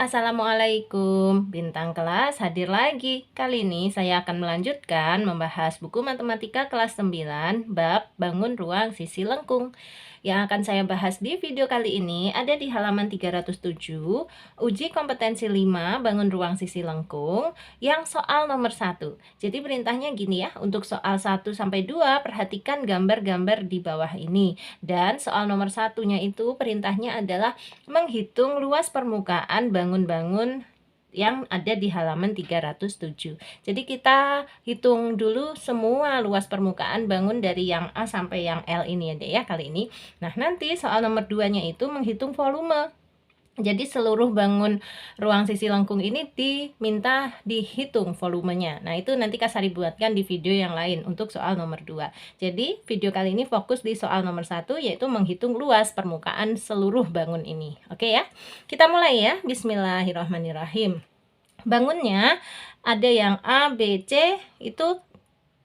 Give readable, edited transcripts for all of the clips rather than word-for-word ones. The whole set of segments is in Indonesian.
Assalamualaikum. Bintang kelas hadir lagi. Kali ini saya akan melanjutkan membahas buku matematika kelas 9 bab bangun ruang sisi lengkung. Yang akan saya bahas di video kali ini ada di halaman 307, uji kompetensi 5 bangun ruang sisi lengkung yang soal nomor 1. Jadi perintahnya gini ya, untuk soal 1 sampai 2 perhatikan gambar-gambar di bawah ini. Dan soal nomor satunya itu perintahnya adalah menghitung luas permukaan bangun-bangun yang ada di halaman 307. Jadi kita hitung dulu semua luas permukaan bangun dari yang A sampai yang L ini ya kali ini. Nah, nanti soal nomor 2-nya itu menghitung volume. Jadi seluruh bangun ruang sisi lengkung ini diminta dihitung volumenya. Nah, itu nanti Kak Sari buatkan di video yang lain untuk soal nomor 2. Jadi video kali ini fokus di soal nomor 1, yaitu menghitung luas permukaan seluruh bangun ini. Oke ya, kita mulai ya. Bismillahirrahmanirrahim. Bangunnya ada yang A, B, C itu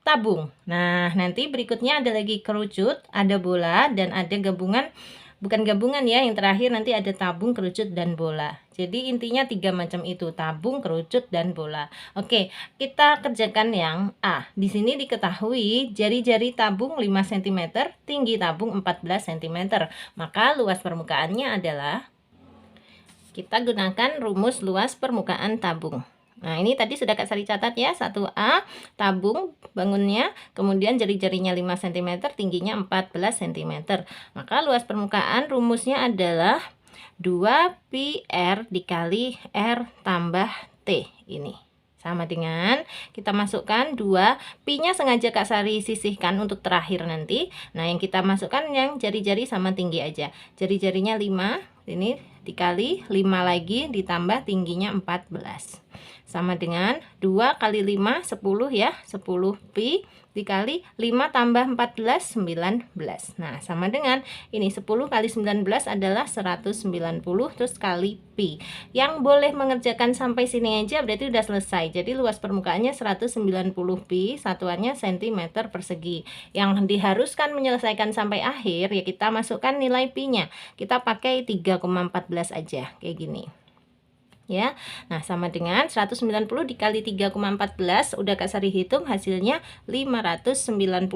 tabung. Nah, nanti berikutnya ada lagi kerucut, ada bola, dan ada gabungan. Bukan gabungan ya, yang terakhir nanti ada tabung, kerucut, dan bola. Jadi intinya 3 macam itu, tabung, kerucut, dan bola. Oke, kita kerjakan yang A. Di sini diketahui jari-jari tabung 5 cm, tinggi tabung 14 cm. Maka luas permukaannya adalah, kita gunakan rumus luas permukaan tabung. Nah, ini tadi sudah Kak Sari catat ya. 1A, tabung bangunnya, kemudian jari-jarinya 5 cm, tingginya 14 cm. Maka luas permukaan rumusnya adalah 2πr dikali R tambah T ini. Sama dengan kita masukkan 2, pi-nya sengaja Kak Sari sisihkan untuk terakhir nanti. Nah, yang kita masukkan yang jari-jari sama tinggi aja. Jari-jarinya 5, ini dikali 5 lagi ditambah tingginya 14. Sama dengan 2 kali 5, 10 ya, 10 pi dikali 5 tambah 14, 19. Nah, sama dengan ini 10 kali 19 adalah 190, terus kali pi. Yang boleh mengerjakan sampai sini aja berarti udah selesai. Jadi luas permukaannya 190 pi, satuannya cm persegi. Yang diharuskan menyelesaikan sampai akhir ya kita masukkan nilai pi-nya. Kita pakai 3,14 aja, kayak gini. Ya. Nah, sama dengan 190 dikali 3,14 udah Kak Sari hitung hasilnya 596,6.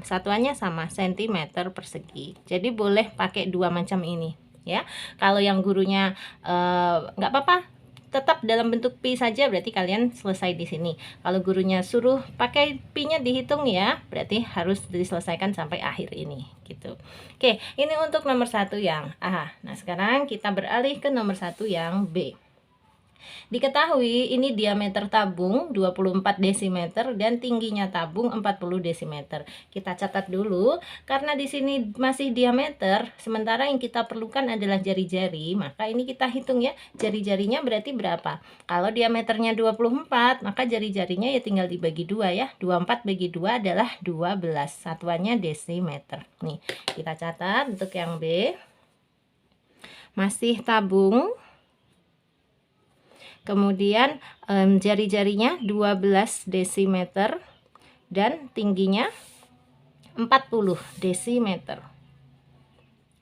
Satuannya sama, cm persegi. Jadi boleh pakai 2 macam ini ya. Kalau yang gurunya nggak apa-apa, tetap dalam bentuk pi saja, berarti kalian selesai di sini. Kalau gurunya suruh pakai pi-nya dihitung ya, berarti harus diselesaikan sampai akhir ini gitu. Oke, ini untuk nomor 1 yang A. Nah, sekarang kita beralih ke nomor 1 yang B. Diketahui ini diameter tabung 24 dm dan tingginya tabung 40 dm. Kita catat dulu karena di sini masih diameter, sementara yang kita perlukan adalah jari-jari, maka ini kita hitung ya. Jari-jarinya berarti berapa? Kalau diameternya 24, maka jari-jarinya ya tinggal dibagi 2 ya. 24 bagi 2 adalah 12. Satuannya desimeter. Nih, kita catat untuk yang B. Masih tabung. Kemudian jari-jarinya 12 desimeter dan tingginya 40 desimeter.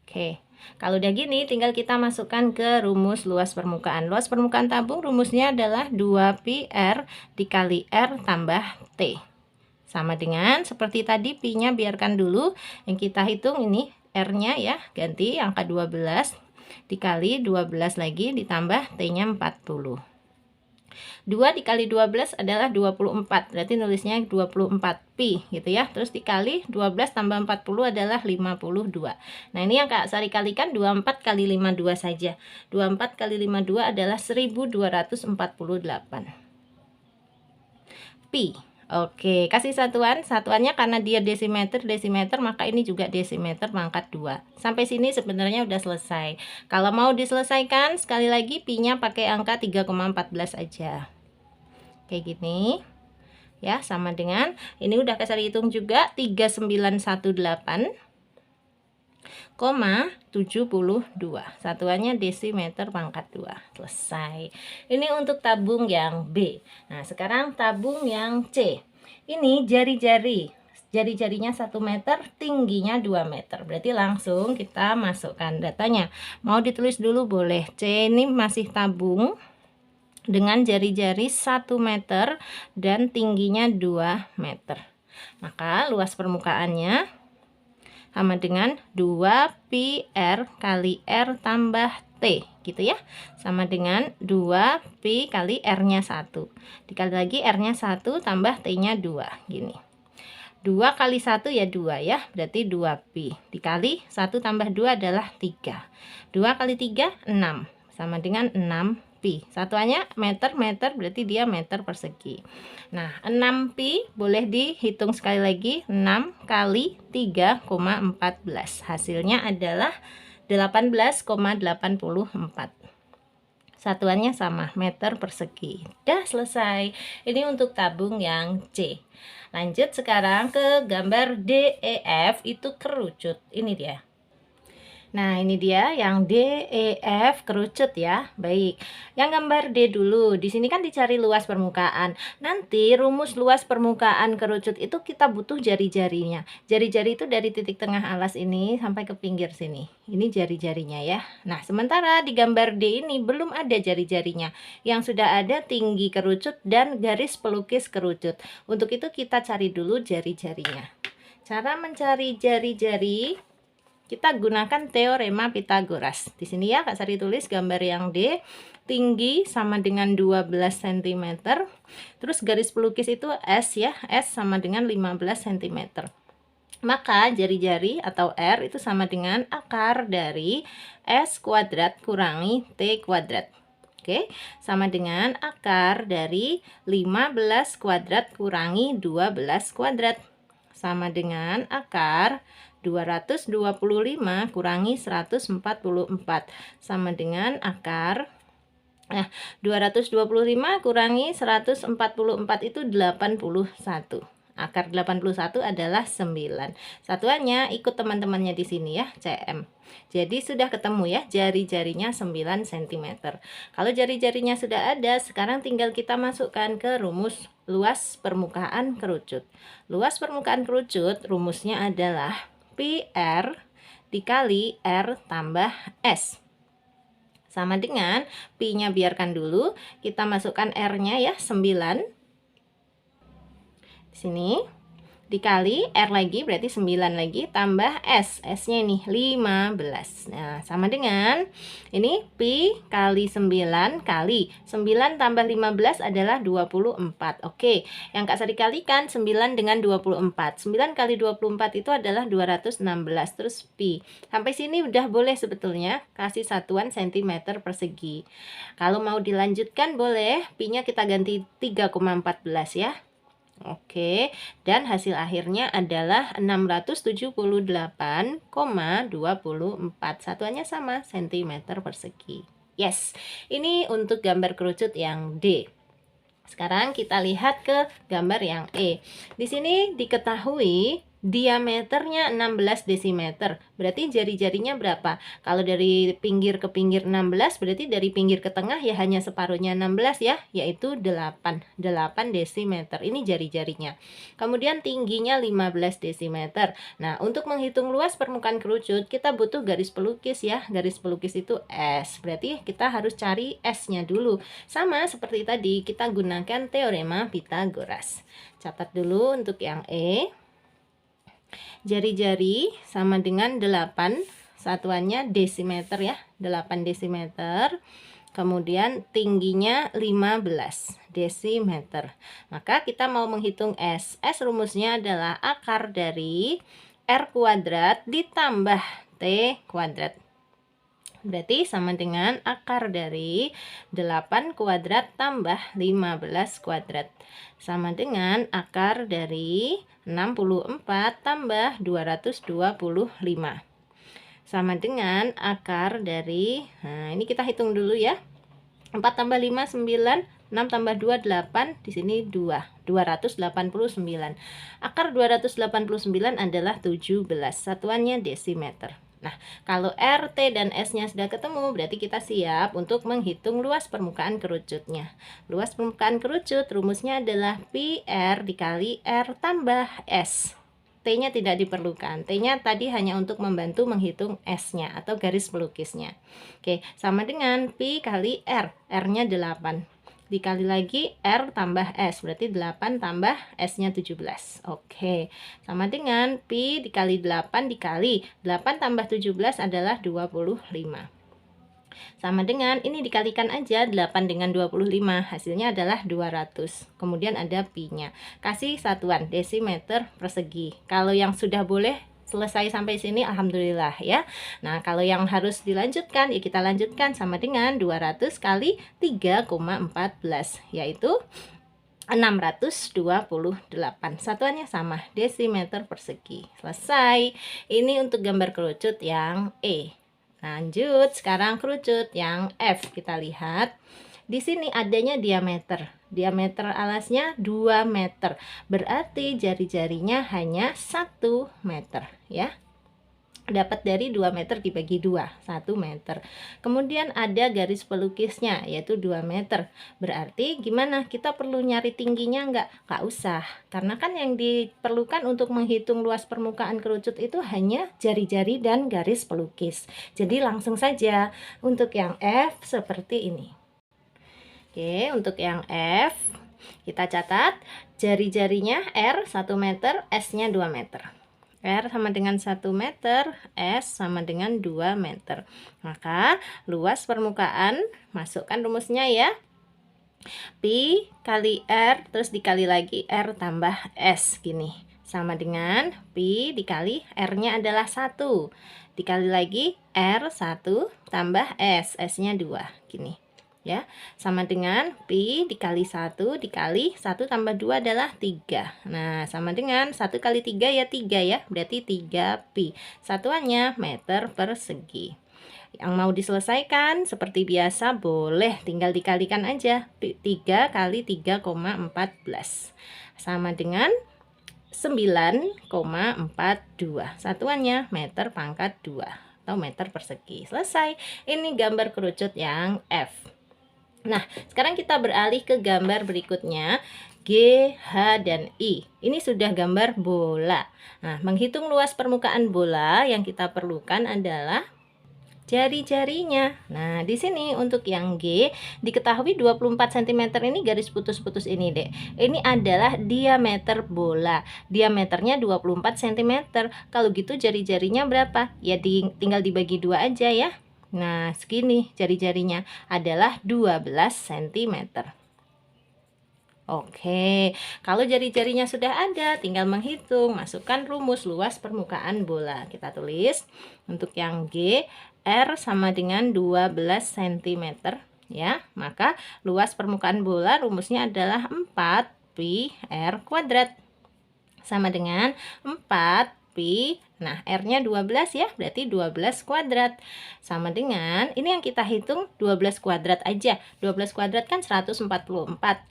Oke, kalau udah gini tinggal kita masukkan ke rumus luas permukaan. Luas permukaan tabung rumusnya adalah 2πr dikali R tambah T. Sama dengan seperti tadi, pi-nya biarkan dulu. Yang kita hitung ini R-nya ya, ganti angka 12 dikali 12 lagi ditambah T-nya 40. 2 dikali 12 adalah 24, berarti nulisnya 24 pi gitu ya. Terus dikali 12 tambah 40 adalah 52. Nah, ini yang Kak Sari kalikan 24 kali 52 saja. 24 kali 52 adalah 1248 pi. Oke, kasih satuannya karena dia desimeter, maka ini juga desimeter pangkat 2. Sampai sini sebenarnya udah selesai. Kalau mau diselesaikan, sekali lagi pi-nya pakai angka 3,14 aja. Kayak gini. Ya, sama dengan ini udah Kak Sari hitung juga 3918,72. Satuannya desimeter pangkat 2. Selesai. Ini untuk tabung yang B. Nah, sekarang tabung yang C. Ini jari-jari jari-jarinya 1 meter, tingginya 2 meter. Berarti langsung kita masukkan datanya. Mau ditulis dulu boleh. C ini masih tabung dengan jari-jari 1 meter dan tingginya 2 meter. Maka luas permukaannya sama dengan 2 pi R kali R tambah T, gitu ya. Sama dengan 2 pi kali R-nya 1. Dikali lagi R-nya 1 tambah T-nya 2, gini. 2 kali 1 ya 2 ya, berarti 2 pi. Dikali 1 tambah 2 adalah 3. 2 kali 3, 6. Sama dengan 6 pi. Satuannya meter, berarti dia meter persegi. Nah, 6 pi boleh dihitung sekali lagi. 6 kali 3,14. Hasilnya adalah 18,84. Satuannya sama, meter persegi. Udah selesai. Ini untuk tabung yang C. Lanjut sekarang ke gambar DEF, itu kerucut. Ini dia. Nah, ini dia yang D, E, F kerucut ya. Baik. Yang gambar D dulu. Di sini kan dicari luas permukaan. Nanti rumus luas permukaan kerucut itu kita butuh jari-jarinya. Jari-jari itu dari titik tengah alas ini sampai ke pinggir sini. Ini jari-jarinya ya. Nah, sementara di gambar D ini belum ada jari-jarinya. Yang sudah ada tinggi kerucut dan garis pelukis kerucut. Untuk itu kita cari dulu jari-jarinya. Cara mencari jari-jari, kita gunakan teorema Pitagoras. Di sini ya Kak Sari tulis gambar yang D, tinggi sama dengan 12 cm. Terus garis pelukis itu S ya, S sama dengan 15 cm. Maka jari-jari atau R itu sama dengan akar dari S kuadrat kurangi T kuadrat. Oke, sama dengan akar dari 15 kuadrat kurangi 12 kuadrat. Sama dengan akar 225 kurangi 144 sama dengan akar 225 kurangi 144 itu 81. Akar 81 adalah 9. Satuannya ikut teman-temannya di sini ya, cm. Jadi sudah ketemu ya jari-jarinya 9 cm. Kalau jari-jarinya sudah ada, sekarang tinggal kita masukkan ke rumus luas permukaan kerucut. Luas permukaan kerucut rumusnya adalah pi R dikali R tambah S. Sama dengan pi-nya biarkan dulu, kita masukkan R-nya ya 9. Di sini dikali R lagi berarti 9 lagi tambah S. S-nya ini 15. Nah, sama dengan ini pi kali 9 kali 9 tambah 15 adalah 24. Oke, yang Kak Sari kalikan 9 dengan 24. 9 kali 24 itu adalah 216. Terus pi. Sampai sini udah boleh sebetulnya kasih satuan cm persegi. Kalau mau dilanjutkan boleh, pi-nya kita ganti 3,14 ya. Oke, dan hasil akhirnya adalah 678,24. Satuannya sama, cm persegi. Yes, ini untuk gambar kerucut yang D. Sekarang kita lihat ke gambar yang E. Di sini diketahui diameternya 16 desimeter. Berarti jari-jarinya berapa? Kalau dari pinggir ke pinggir 16, berarti dari pinggir ke tengah ya hanya separuhnya 16 ya, yaitu 8 desimeter. Ini jari-jarinya. Kemudian tingginya 15 desimeter. Nah, untuk menghitung luas permukaan kerucut, kita butuh garis pelukis ya. Garis pelukis itu S. Berarti kita harus cari S-nya dulu. Sama seperti tadi, kita gunakan teorema Pitagoras. Catat dulu untuk yang E. Jari-jari sama dengan 8, satuannya desimeter ya, 8 desimeter. Kemudian tingginya 15 desimeter. Maka kita mau menghitung S. S rumusnya adalah akar dari R kuadrat ditambah T kuadrat. Berarti sama dengan akar dari 8 kuadrat tambah 15 kuadrat. Sama dengan akar dari 64 tambah 225. Sama dengan akar dari, nah ini kita hitung dulu ya. 4 tambah 5, 9. 6 tambah 2, 8. Di sini 2. 289. Akar 289 adalah 17. Satuannya desimeter. Nah, kalau R, T, dan S-nya sudah ketemu, berarti kita siap untuk menghitung luas permukaan kerucutnya. Luas permukaan kerucut rumusnya adalah pi R dikali R tambah S. T-nya tidak diperlukan. T-nya tadi hanya untuk membantu menghitung S-nya atau garis pelukisnya. Oke, sama dengan pi kali R. R-nya 8. Dikali lagi R tambah S, berarti 8 tambah S-nya 17. Oke, sama dengan pi dikali 8 dikali 8 tambah 17 adalah 25. Sama dengan ini dikalikan aja 8 dengan 25, hasilnya adalah 200. Kemudian ada pi-nya. Kasih satuan desimeter persegi. Kalau yang sudah boleh selesai sampai sini alhamdulillah ya. Nah, kalau yang harus dilanjutkan ya kita lanjutkan sama dengan 200 kali 3,14 yaitu 628. Satuannya sama, desimeter persegi. Selesai. Ini untuk gambar kerucut yang E. Lanjut, sekarang kerucut yang F. Kita lihat. Di sini adanya diameter. Diameter alasnya 2 meter. Berarti jari-jarinya hanya 1 meter ya. Dapat dari 2 meter dibagi 2, 1 meter. Kemudian ada garis pelukisnya yaitu 2 meter. Berarti gimana? Kita perlu nyari tingginya enggak? Nggak usah. Karena kan yang diperlukan untuk menghitung luas permukaan kerucut itu hanya jari-jari dan garis pelukis. Jadi langsung saja untuk yang F seperti ini. Oke, untuk yang F kita catat jari-jarinya R 1 meter, S-nya 2 meter. R sama dengan 1 meter, S sama dengan 2 meter. Maka luas permukaan, masukkan rumusnya ya. Pi kali R, terus dikali lagi R tambah S, gini. Sama dengan Pi dikali R-nya adalah 1. Dikali lagi R1 tambah S, S-nya 2, gini. Ya, sama dengan pi dikali 1 dikali 1 tambah 2 adalah 3. Nah, sama dengan 1 kali 3 ya 3 ya, berarti 3 pi. Satuannya meter persegi. Yang mau diselesaikan seperti biasa boleh tinggal dikalikan aja. 3 kali 3,14 sama dengan 9,42. Satuannya meter pangkat 2 atau meter persegi. Selesai. Ini gambar kerucut yang F. Nah, sekarang kita beralih ke gambar berikutnya, G, H, dan I. Ini sudah gambar bola. Nah, menghitung luas permukaan bola yang kita perlukan adalah jari-jarinya. Nah, di sini untuk yang G, diketahui 24 cm ini garis putus-putus ini, Dek. Ini adalah diameter bola. Diameternya 24 cm. Kalau gitu jari-jarinya berapa? Ya tinggal dibagi 2 aja ya. Nah, segini jari-jarinya adalah 12 cm. Oke, kalau jari-jarinya sudah ada, tinggal menghitung, masukkan rumus luas permukaan bola. Kita tulis untuk yang G, R sama dengan 12 cm ya. Maka luas permukaan bola rumusnya adalah 4 pi R kuadrat sama dengan 4 pi, nah R-nya 12 ya, berarti 12 kuadrat. Sama dengan, ini yang kita hitung 12 kuadrat aja. 12 kuadrat kan 144,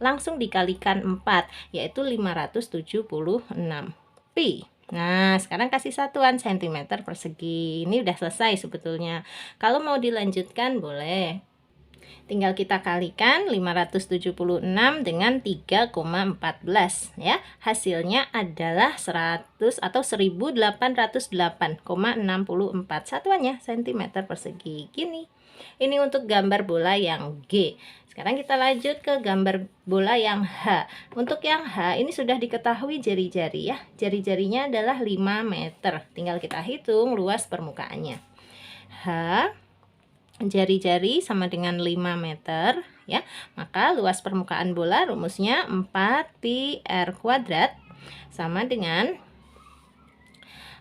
langsung dikalikan 4, yaitu 576 pi. Nah, sekarang kasih satuan cm persegi. Ini udah selesai sebetulnya. Kalau mau dilanjutkan boleh. Tinggal kita kalikan 576 dengan 3,14 ya. Hasilnya adalah 100 atau 1808,64. Satuannya cm persegi. Gini. Ini untuk gambar bola yang G. Sekarang kita lanjut ke gambar bola yang H. Untuk yang H ini sudah diketahui jari-jari ya. Jari-jarinya adalah 5 meter. Tinggal kita hitung luas permukaannya. H jari-jari sama dengan 5 meter ya. Maka luas permukaan bola rumusnya 4 pi R kuadrat sama dengan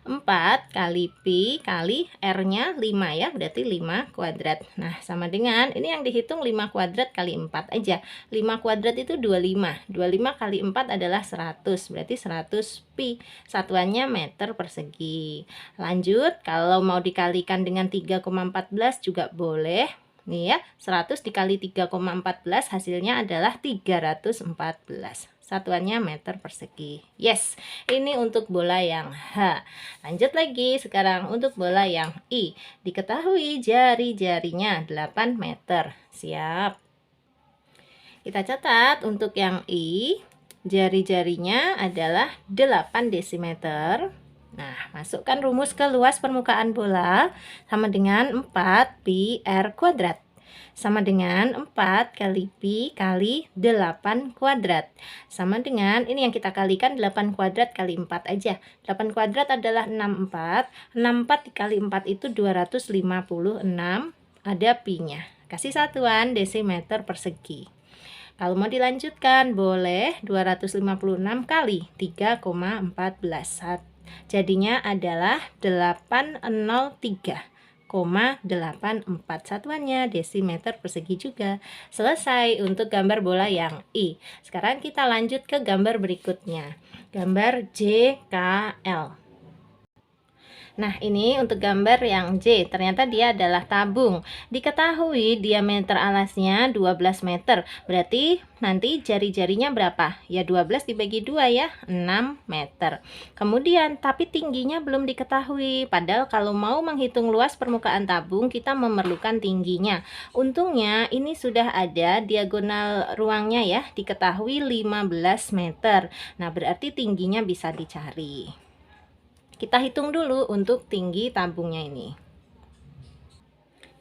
4 kali pi kali R-nya 5 ya, berarti 5 kuadrat. Nah, sama dengan ini yang dihitung 5 kuadrat kali 4 aja. 5 kuadrat itu 25. 25 kali 4 adalah 100, berarti 100 pi. Satuannya meter persegi. Lanjut, kalau mau dikalikan dengan 3,14 juga boleh. Nih ya, 100 dikali 3,14 hasilnya adalah 314. Satuannya meter persegi. Yes, ini untuk bola yang H. Lanjut lagi sekarang untuk bola yang I. Diketahui jari-jarinya 8 meter. Siap. Kita catat untuk yang I, jari-jarinya adalah 8 desimeter. Nah, masukkan rumus ke luas permukaan bola sama dengan 4 pi r kuadrat. Sama dengan 4 kali pi kali 8 kuadrat. Sama dengan, ini yang kita kalikan 8 kuadrat kali 4 aja. 8 kuadrat adalah 64. 64 dikali 4 itu 256. Ada pi-nya. Kasih satuan desimeter persegi. Kalau mau dilanjutkan, boleh 256 kali 3,14. Jadinya adalah 803,84. Satuannya desimeter persegi juga. Selesai untuk gambar bola yang I. Sekarang kita lanjut ke gambar berikutnya. Gambar JKL. Nah, ini untuk gambar yang J, ternyata dia adalah tabung. Diketahui diameter alasnya 12 meter. Berarti nanti jari-jarinya berapa? Ya 12 dibagi 2 ya, 6 meter. Kemudian, tapi tingginya belum diketahui. Padahal kalau mau menghitung luas permukaan tabung, kita memerlukan tingginya. Untungnya ini sudah ada diagonal ruangnya ya, diketahui 15 meter. Nah, berarti tingginya bisa dicari. Kita hitung dulu untuk tinggi tabungnya ini.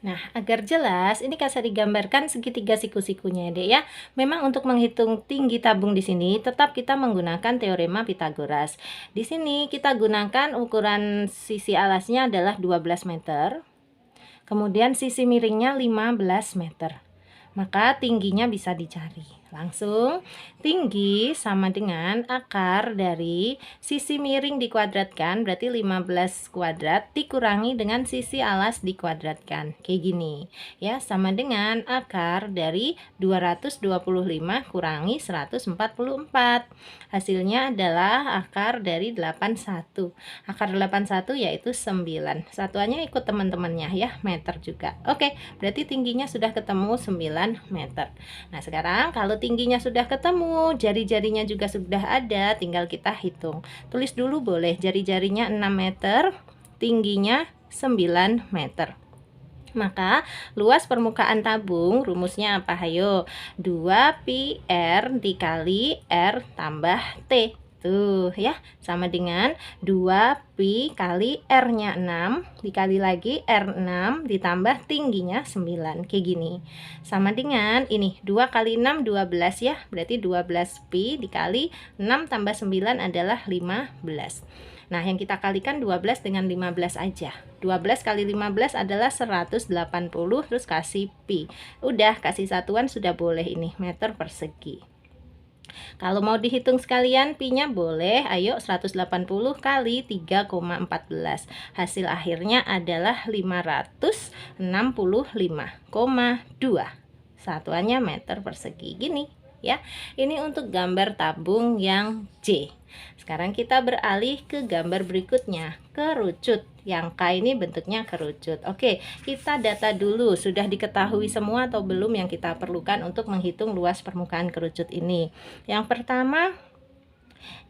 Nah, agar jelas, ini kasih digambarkan segitiga siku-sikunya deh ya. Memang untuk menghitung tinggi tabung di sini, tetap kita menggunakan teorema Pitagoras. Di sini kita gunakan ukuran sisi alasnya adalah 12 meter. Kemudian sisi miringnya 15 meter. Maka tingginya bisa dicari. Langsung tinggi sama dengan akar dari sisi miring dikuadratkan, berarti 15 kuadrat dikurangi dengan sisi alas dikuadratkan. Kayak gini. Ya, sama dengan akar dari 225 kurangi 144. Hasilnya adalah akar dari 81. Akar 81 yaitu 9. Satuannya ikut teman-temannya ya, meter juga. Oke, berarti tingginya sudah ketemu 9 meter. Nah, sekarang kalau tingginya sudah ketemu, jari-jarinya juga sudah ada, tinggal kita hitung. Tulis dulu boleh, jari-jarinya 6 meter, tingginya 9 meter. Maka luas permukaan tabung rumusnya apa? Hayo, 2 pi r dikali r tambah t. Tuh ya, sama dengan 2 pi kali R-nya 6 dikali lagi R6 ditambah tingginya 9. Kayak gini. Sama dengan ini 2 kali 6 12 ya. Berarti 12 pi dikali 6 tambah 9 adalah 15. Nah, yang kita kalikan 12 dengan 15 aja. 12 kali 15 adalah 180, terus kasih pi. Udah, kasih satuan sudah boleh ini, meter persegi. Kalau mau dihitung sekalian pi-nya boleh. Ayo 180 kali 3,14. Hasil akhirnya adalah 565,2. Satuannya meter persegi. Gini ya. Ini untuk gambar tabung yang J. Sekarang kita beralih ke gambar berikutnya, kerucut. Yang K ini bentuknya kerucut. Oke, kita data dulu. Sudah diketahui semua atau belum yang kita perlukan untuk menghitung luas permukaan kerucut ini? Yang pertama,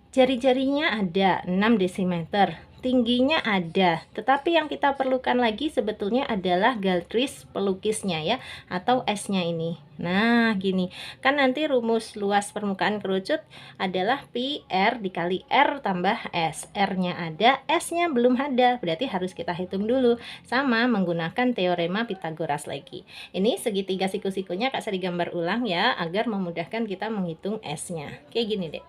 jari-jarinya ada 6 desimeter. Tingginya ada, tetapi yang kita perlukan lagi sebetulnya adalah garis pelukisnya ya, atau S-nya ini. Nah, gini, kan nanti rumus luas permukaan kerucut adalah pi R dikali R tambah S. R-nya ada, S-nya belum ada, berarti harus kita hitung dulu. Sama menggunakan teorema Pitagoras lagi. Ini segitiga siku-sikunya Kak Sari gambar ulang ya, agar memudahkan kita menghitung S-nya. Kayak gini deh.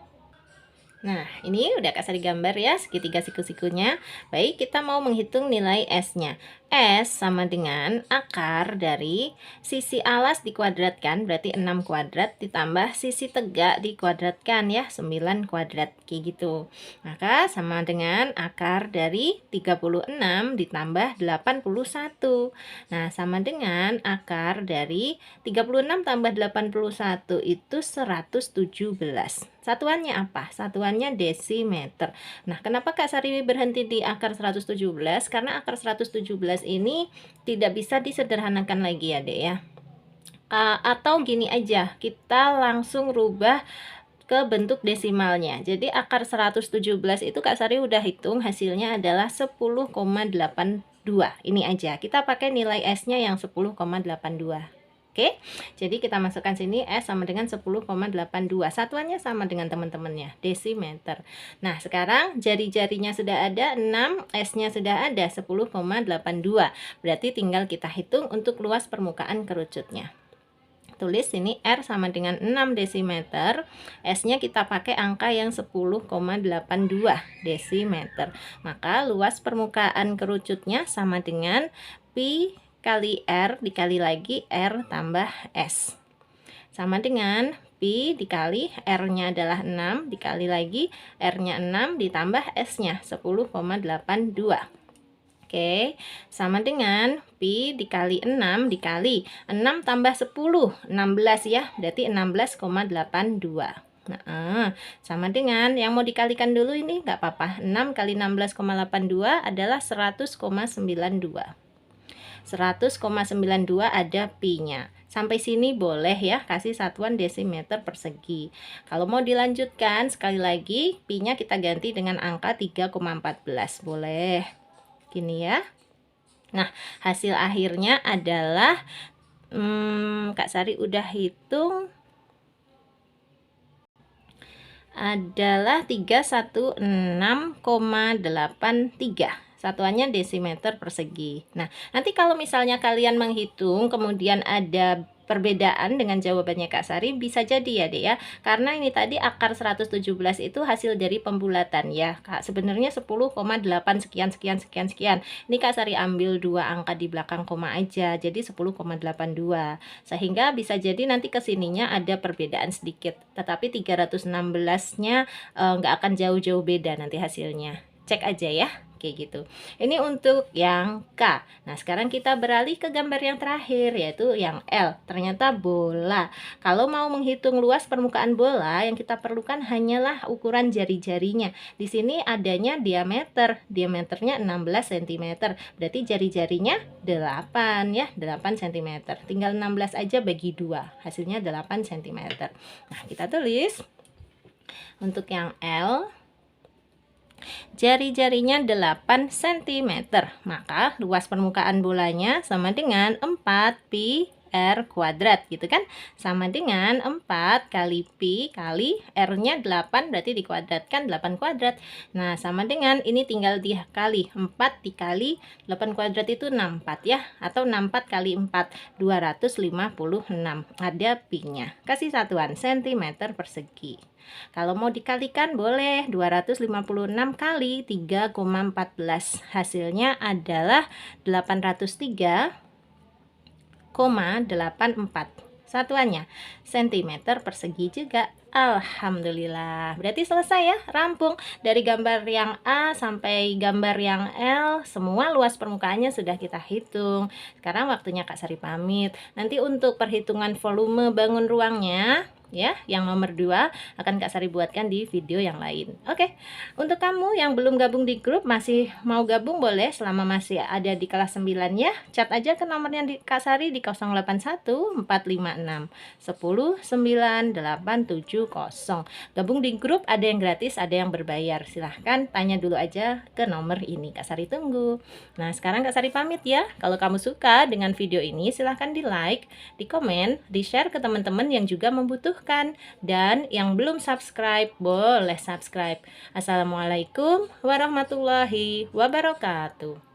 Nah, ini udah kasih gambar ya, segitiga siku-sikunya. Baik, kita mau menghitung nilai S-nya. S sama dengan akar dari sisi alas dikuadratkan, berarti 6 kuadrat, ditambah sisi tegak dikuadratkan ya, 9 kuadrat, kayak gitu. Maka sama dengan akar dari 36 ditambah 81. Nah, sama dengan akar dari 36 tambah 81 itu 117. Satuannya apa? Satuannya desimeter. Nah, kenapa Kak Sari berhenti di akar 117? Karena akar 117 ini tidak bisa disederhanakan lagi ya, Dek ya. Atau gini aja, kita langsung rubah ke bentuk desimalnya. Jadi akar 117 itu Kak Sari udah hitung, hasilnya adalah 10,82. Ini aja. Kita pakai nilai S-nya yang 10,82. Oke, jadi kita masukkan sini S sama dengan 10,82. Satuannya sama dengan teman-temannya, desimeter. Nah, sekarang jari-jarinya sudah ada 6, S-nya sudah ada 10,82. Berarti tinggal kita hitung untuk luas permukaan kerucutnya. Tulis sini R sama dengan 6 desimeter, S-nya kita pakai angka yang 10,82 desimeter. Maka luas permukaan kerucutnya sama dengan pi kali R dikali lagi R tambah S. Sama dengan pi dikali R-nya adalah 6 dikali lagi R-nya 6 ditambah S-nya 10,82. Oke, sama dengan pi dikali 6 dikali 6 tambah 10, 16 ya, berarti 16,82. Nah, sama dengan yang mau dikalikan dulu ini nggak apa-apa. 6 kali 16,82 adalah 100,92. 100,92 ada pi-nya. Sampai sini boleh ya, kasih satuan desimeter persegi. Kalau mau dilanjutkan, sekali lagi pi-nya kita ganti dengan angka 3,14. Boleh. Gini ya. Nah, hasil akhirnya adalah Kak Sari udah hitung adalah 316,83. Satuannya desimeter persegi. Nah, nanti kalau misalnya kalian menghitung kemudian ada perbedaan dengan jawabannya Kak Sari, bisa jadi ya Dek ya, karena ini tadi akar 117 itu hasil dari pembulatan ya Kak. Sebenarnya 10,8 sekian sekian sekian sekian. Ini Kak Sari ambil dua angka di belakang koma aja, jadi 10,82. Sehingga bisa jadi nanti kesininya ada perbedaan sedikit, tetapi 316-nya nggak akan jauh-jauh beda nanti hasilnya. Cek aja ya, kayak gitu. Ini untuk yang K. Nah, sekarang kita beralih ke gambar yang terakhir, yaitu yang L. Ternyata bola. Kalau mau menghitung luas permukaan bola, yang kita perlukan hanyalah ukuran jari-jarinya. Di sini adanya diameter. Diameternya 16 cm. Berarti jari-jarinya 8 ya, 8 cm. Tinggal 16 aja bagi 2. Hasilnya 8 cm. Nah, kita tulis untuk yang L, jari-jarinya 8 cm, maka luas permukaan bolanya sama dengan 4 pi R kuadrat gitu kan, sama dengan 4 kali pi kali R-nya 8, berarti dikuadratkan 8 kuadrat. Nah, sama dengan ini tinggal dikali 4 dikali 8 kuadrat itu 64 ya, atau 64 kali 4 256. Ada pi-nya. Kasih satuan cm persegi. Kalau mau dikalikan boleh 256 kali 3,14. Hasilnya adalah 803,84. Satuannya cm persegi juga. Alhamdulillah. Berarti selesai ya, rampung. Dari gambar yang A sampai gambar yang L, semua luas permukaannya sudah kita hitung. Sekarang waktunya Kak Sari pamit. Nanti untuk perhitungan volume bangun ruangnya ya, yang nomor 2 akan Kak Sari buatkan di video yang lain. Oke. Untuk kamu yang belum gabung di grup, masih mau gabung boleh selama masih ada di kelas 9 ya. Chat aja ke nomornya di Kak Sari di 081 456 10 9 870. Gabung di grup ada yang gratis, ada yang berbayar. Silahkan tanya dulu aja ke nomor ini. Kak Sari tunggu. Nah, sekarang Kak Sari pamit ya. Kalau kamu suka dengan video ini, silahkan di like, di komen, di share ke teman-teman yang juga membutuhkan. Dan yang belum subscribe, boleh subscribe. Assalamualaikum warahmatullahi wabarakatuh.